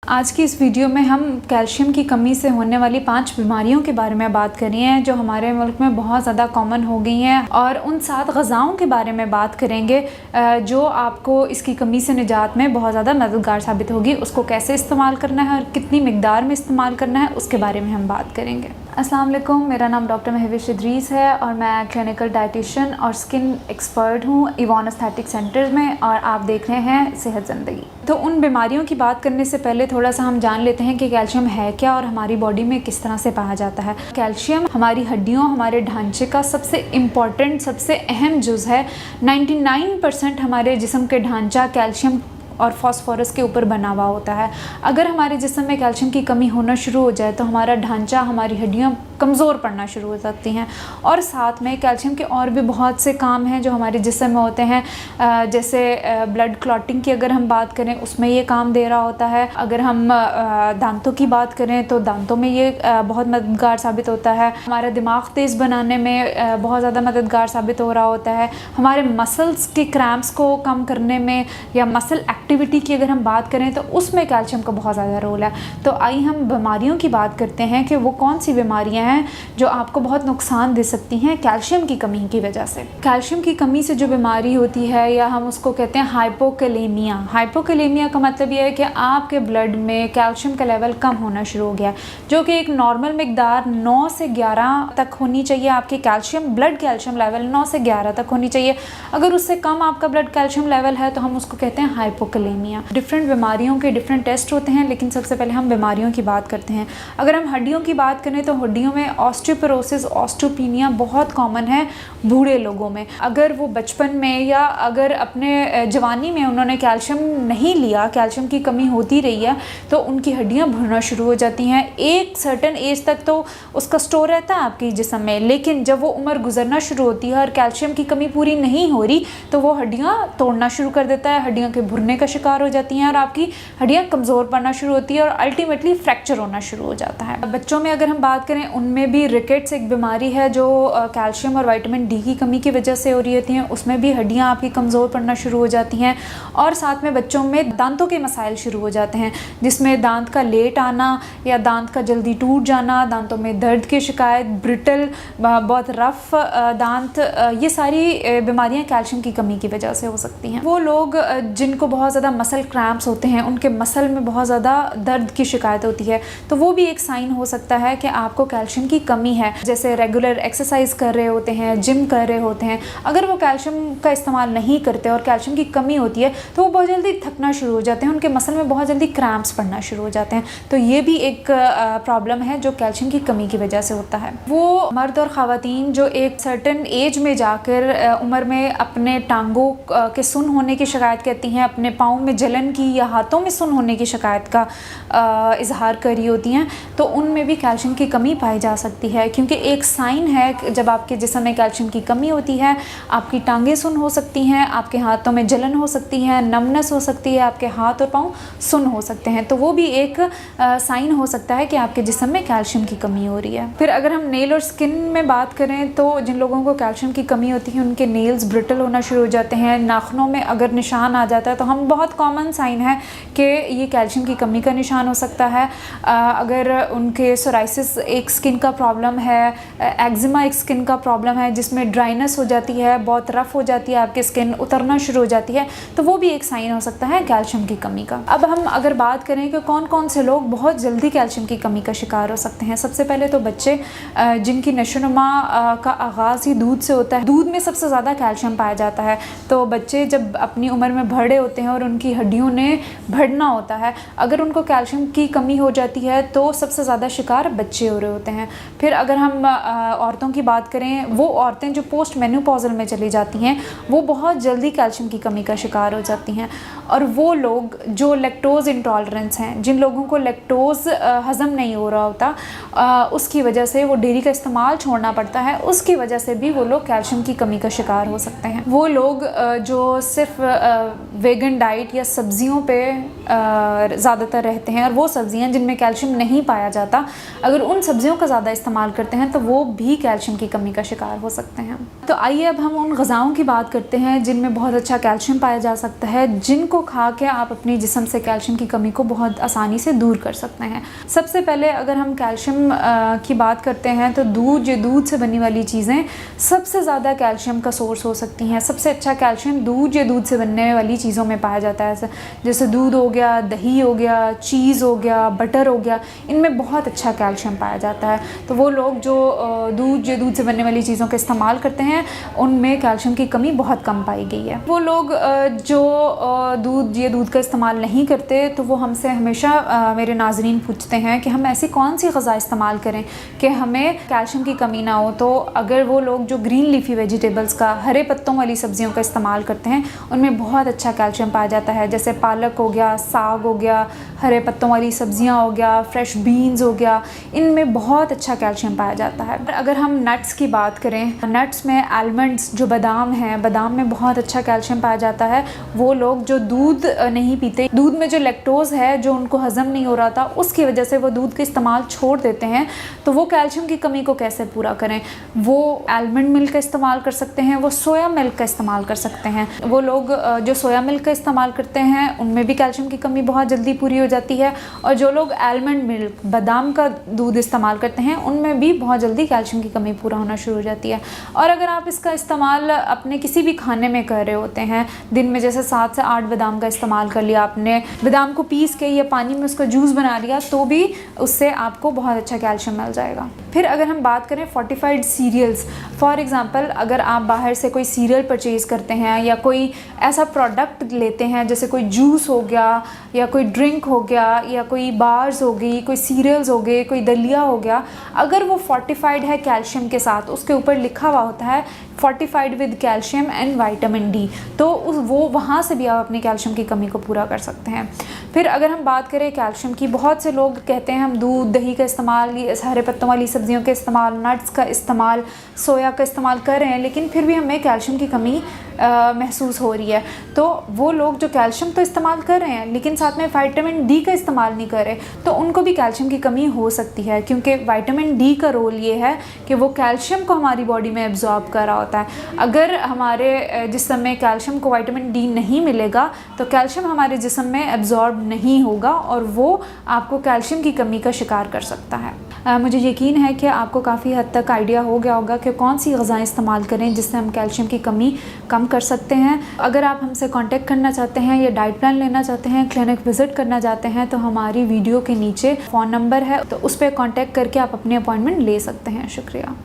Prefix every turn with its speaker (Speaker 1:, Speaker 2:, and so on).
Speaker 1: आज की इस वीडियो में हम कैल्शियम की कमी से होने वाली 5 बीमारियों के बारे में बात कर रहे हैं जो हमारे मुल्क में बहुत ज़्यादा कॉमन हो गई हैं, और उन 7 ग़िज़ाओं के बारे में बात करेंगे जो आपको इसकी कमी से निजात में बहुत ज़्यादा मददगार साबित होगी। उसको कैसे इस्तेमाल करना है और कितनी मिकदार में इस्तेमाल करना है उसके बारे में हम बात करेंगे। अस्सलाम वालेकुम, मेरा नाम डॉक्टर महविश इदरीस है और मैं क्लिनिकल डाइटिशियन और स्किन एक्सपर्ट हूँ इवान एस्थेटिक सेंटर में, और आप देख रहे हैं सेहत ज़िंदगी। तो उन बीमारियों की बात करने से पहले थोड़ा सा हम जान लेते हैं कि कैल्शियम है क्या और हमारी बॉडी में किस तरह से पाया जाता है। कैल्शियम हमारी हड्डियों, हमारे ढांचे का सबसे इम्पॉर्टेंट, सबसे अहम जुज़ है। 99% हमारे जिस्म के ढांचा कैल्शियम और फास्फोरस के ऊपर बना हुआ होता है। अगर हमारे जिस्म में कैल्शियम की कमी होना शुरू हो जाए तो हमारा ढांचा, हमारी हड्डियां कमज़ोर पड़ना शुरू हो सकती हैं। और साथ में कैल्शियम के और भी बहुत से काम हैं जो हमारे जिस्म में होते हैं, जैसे ब्लड क्लॉटिंग की अगर हम बात करें उसमें ये काम दे रहा होता है। अगर हम दांतों की बात करें तो दांतों में ये बहुत मददगार साबित होता है। हमारा दिमाग तेज़ बनाने में बहुत ज़्यादा मददगार साबित हो रहा होता है। हमारे मसल्स के क्रैम्प्स को कम करने में या मसल एक्टिविटी की अगर हम बात करें तो उसमें कैल्शियम का बहुत ज़्यादा रोल है। तो आइए हम बीमारियों की बात करते हैं कि वो कौन सी बीमारियां हैं जो आपको बहुत नुकसान दे सकती हैं कैल्शियम की कमी की वजह से। कैल्शियम की कमी से जो बीमारी होती है, या हम उसको कहते हैं हाइपोकैलेमिया। हाइपोकैलेमिया का मतलब ये है कि आपके ब्लड में कैल्शियम का लेवल कम होना शुरू हो गया, जो कि एक नॉर्मल मिकदार 9 से 11 तक होनी चाहिए। आपकी ब्लड कैल्शियम लेवल 9 से 11 तक होनी चाहिए। अगर उससे कम आपका ब्लड कैल्शियम लेवल है तो हम उसको कहते हैं हाइपोकैलेमिया। डिफरेंट बीमारियों के डिफरेंट टेस्ट होते हैं, लेकिन सबसे पहले हम बीमारियों की बात करते हैं। अगर हम हड्डियों की बात करें तो हड्डियों में ऑस्टियोपोरोसिस, ऑस्टियोपीनिया बहुत कॉमन है बूढ़े लोगों में। अगर वो बचपन में या अगर अपने जवानी में उन्होंने कैल्शियम नहीं लिया, कैल्शियम की कमी होती रही है, तो उनकी हड्डियां भरना शुरू हो जाती हैं। एक सर्टेन एज तक तो उसका स्टोर रहता है आपकी जिस्म में, लेकिन जब वो उम्र गुजरना शुरू होती है और कैल्शियम की कमी पूरी नहीं हो रही तो वो हड्डियां तोड़ना शुरू कर देता है, हड्डियां के भुरने का शिकार हो जाती हैं और आपकी हड्डियां कमज़ोर पड़ना शुरू होती है और अल्टीमेटली फ्रैक्चर होना शुरू हो जाता है। बच्चों में अगर हम बात करें, उनमें भी रिकेट्स एक बीमारी है जो कैल्शियम और विटामिन डी की कमी की वजह से हो रही होती हैं। उसमें भी हड्डियां आपकी कमज़ोर पड़ना शुरू हो जाती हैं। और साथ में बच्चों में दांतों के मसाइल शुरू हो जाते हैं, जिसमें दांत का लेट आना या दांत का जल्दी टूट जाना, दांतों में दर्द की शिकायत, ब्रिटल, बहुत रफ दांत, ये सारी बीमारियां कैल्शियम की कमी की वजह से हो सकती हैं। वो लोग जिनको बहुत ज़्यादा मसल क्रैम्प्स होते हैं, उनके मसल में बहुत ज़्यादा दर्द की शिकायत होती है, तो वो भी एक साइन हो सकता है कि आपको कैल्शियम की कमी है। जैसे रेगुलर एक्सरसाइज कर रहे होते हैं, जिम कर रहे होते हैं, अगर वो कैल्शियम का इस्तेमाल नहीं करते और कैल्शियम की कमी होती है तो वो बहुत जल्दी थकना शुरू हो जाते हैं, उनके मसल में बहुत जल्दी क्रैम्प्स पड़ना शुरू हो जाते हैं। तो ये भी एक प्रॉब्लम है जो कैल्शियम की कमी की वजह से होता है। वो मर्द और ख़वातीन जो एक सर्टेन एज में जाकर उम्र में अपने टांगों के सुन्न होने की शिकायत कहती हैं, अपने पाँव में जलन की या हाथों में सुन्न होने की शिकायत का इजहार कर रही होती हैं, तो उनमें भी कैल्शियम की कमी पाई जा सकती है। क्योंकि एक साइन है कि जब आपके जिस्म में कैल्शियम की कमी होती है, आपकी टांगें सुन्न हो सकती हैं, आपके हाथों में जलन हो सकती है, नमनेस हो सकती है, आपके हाथ और पाँव सुन्न हो सकते हैं। तो वो भी एक साइन हो सकता है कि आपके जिस्म में कैल्शियम की कमी हो रही है। फिर अगर हम नेल और स्किन में बात करें तो जिन लोगों को कैल्शियम की कमी होती है उनके नेल्स ब्रिटल होना शुरू हो जाते हैं। नाखूनों में अगर निशान आ जाता है तो हम बहुत कॉमन साइन है कि ये कैल्शियम की कमी का निशान हो सकता है। अगर उनके सोराइसिस एक स्किन का प्रॉब्लम है, एक्जिमा एक स्किन का प्रॉब्लम है जिसमें ड्राइनेस हो जाती है, बहुत रफ हो जाती है आपकी स्किन, उतरना शुरू हो जाती है, तो वो भी एक साइन हो सकता है कैल्शियम की कमी का। अब हम अगर बात करें कि कौन कौन से लोग बहुत जल्दी कैल्शियम की कमी का शिकार हो सकते हैं, सबसे पहले तो बच्चे जिनकी नशोनुमा का आगाज़ ही दूध से होता है। दूध में सबसे ज़्यादा कैल्शियम पाया जाता है, तो बच्चे जब अपनी उम्र में बढ़ रहे होते हैं और उनकी हड्डियों ने बढ़ना होता है, अगर उनको कैल्शियम की कमी हो जाती है तो सबसे ज़्यादा शिकार बच्चे हो रहे होते हैं। फिर अगर हम औरतों की बात करें, वो औरतें जो पोस्ट मेनोपॉज़ल में चली जाती हैं वो बहुत जल्दी कैल्शियम की कमी का शिकार हो जाती हैं। और वो लोग जो लैक्टोज़ इंटॉलरेंस हैं, जिन लोगों को लैक्टोज़ हज़म नहीं हो रहा होता, उसकी वजह से वो डेयरी का इस्तेमाल छोड़ना पड़ता है, उसकी वजह से भी वो लोग कैल्शियम की कमी का शिकार हो सकते हैं। वो लोग जो सिर्फ वेगन डाइट या सब्जियों पे ज़्यादातर रहते हैं, और वो सब्जियां जिनमें कैल्शियम नहीं पाया जाता, अगर उन सब्जियों का ज़्यादा इस्तेमाल करते हैं तो वो भी कैल्शियम की कमी का शिकार हो सकते हैं। तो आइए अब हम उन ग़िज़ाओं की बात करते हैं जिनमें बहुत अच्छा कैल्शियम पाया जा सकता है, जिनको खा के आप अपने जिस्म से कैल्शियम की कमी को बहुत आसानी से दूर कर सकते हैं। सबसे पहले अगर हम कैल्शियम की बात करते हैं तो दूध से बनी वाली चीज़ें सबसे ज़्यादा कैल्शियम का सोर्स हो सकती हैं। सबसे अच्छा कैल्शियम दूध से बनने वाली चीज़ों में पाया जाता है, जैसे दूध हो गया, दही हो गया, चीज़ हो गया, बटर हो गया, इनमें बहुत अच्छा कैल्शियम पाया जाता है। तो वो लोग जो दूध से बनने वाली चीज़ों का इस्तेमाल करते हैं उनमें कैल्शियम की कमी बहुत कम पाई गई है। वो लोग जो दूध का इस्तेमाल नहीं करते तो वो हमसे हमेशा मेरे नाज़रीन पूछते हैं कि हम ऐसी कौन सी ग़िज़ा इस्तेमाल करें कि हमें कैल्शियम की कमी ना हो। तो अगर वो लोग जो ग्रीन लीफी वेजिटेबल्स का, हरे पत्तों वाली सब्जियों का इस्तेमाल करते हैं उनमें बहुत अच्छा कैल्शियम पाया जाता है, जैसे पालक हो गया, साग हो गया, हरे पत्तों वाली सब्जियां हो गया, फ्रेश बीन्स हो गया, इनमें बहुत अच्छा कैल्शियम पाया जाता है। अगर हम नट्स की बात करें, नट्स में आलमंड्स, जो बादाम हैं, बादाम में बहुत अच्छा कैल्शियम पाया जाता है। वो लोग जो दूध नहीं पीते, दूध में जो लैक्टोज़ है जो उनको हज़म नहीं हो रहा था, उसकी वजह से वो दूध का इस्तेमाल छोड़ देते हैं, तो वो कैल्शियम की कमी को कैसे पूरा करें? वो आलमंड मिल्क का इस्तेमाल कर सकते हैं, वो सोया मिल्क का इस्तेमाल कर सकते हैं। वो लोग जो सोया मिल्क का इस्तेमाल करते हैं उनमें भी कैल्शियम की कमी बहुत जल्दी पूरी हो जाती है, और जो लोग आलमंड मिल्क, बादाम का दूध इस्तेमाल करते हैं उनमें भी बहुत जल्दी कैल्शियम की कमी पूरा होना शुरू हो जाती है। और अगर आप इसका इस्तेमाल अपने किसी भी खाने में कर रहे होते हैं, दिन में जैसे 7 से 8 बादाम का इस्तेमाल कर लिया आपने, बादाम को पीस के या पानी में उसका जूस बना लिया, तो भी उससे आपको बहुत अच्छा कैल्शियम मिल जाएगा। फिर अगर हम बात करें फोर्टिफाइड सीरियल्स, फॉर एग्ज़ाम्पल अगर आप बाहर से कोई सीरियल परचेज़ करते हैं या कोई ऐसा प्रोडक्ट लेते हैं जैसे कोई जूस हो गया या कोई ड्रिंक हो गया या कोई बार्स हो गई, कोई सीरियल्स हो गए, कोई दलिया हो गया, अगर वो फोर्टिफाइड है कैल्शियम के साथ, उसके ऊपर लिखा हुआ होता है fortified with calcium and vitamin D, तो वो वहाँ से भी आप अपनी कैल्शियम की कमी को पूरा कर सकते हैं। फिर अगर हम बात करें कैल्शियम की, बहुत से लोग कहते हैं हम दूध, दही का इस्तेमाल, हरे पत्तों वाली सब्जियों के इस्तेमाल, नट्स का इस्तेमाल, सोया का इस्तेमाल कर रहे हैं, लेकिन फिर भी हमें कैल्शियम की कमी महसूस हो रही है। तो वो लोग जो कैल्शियम तो इस्तेमाल कर रहे हैं लेकिन साथ में विटामिन डी का इस्तेमाल नहीं कर रहे, तो उनको भी कैल्शियम की कमी हो सकती है, क्योंकि विटामिन डी का रोल ये है कि वो कैल्शियम को हमारी बॉडी में एब्जॉर्ब कर रहा होता है। अगर हमारे जिस्म में कैल्शियम को विटामिन डी नहीं मिलेगा तो कैल्शियम हमारे जिस्म में एब्जॉर्ब नहीं होगा और वो आपको कैल्शियम की कमी का शिकार कर सकता है। मुझे यकीन है कि आपको काफ़ी हद तक आइडिया हो गया होगा कि कौन सी ग़िज़ाएँ इस्तेमाल करें जिससे हम कैल्शियम की कमी कम कर सकते हैं। अगर आप हमसे कांटेक्ट करना चाहते हैं या डाइट प्लान लेना चाहते हैं, क्लिनिक विज़िट करना चाहते हैं, तो हमारी वीडियो के नीचे फ़ोन नंबर है, तो उस पर कांटेक्ट करके आप अपनी अपॉइंटमेंट ले सकते हैं। शुक्रिया।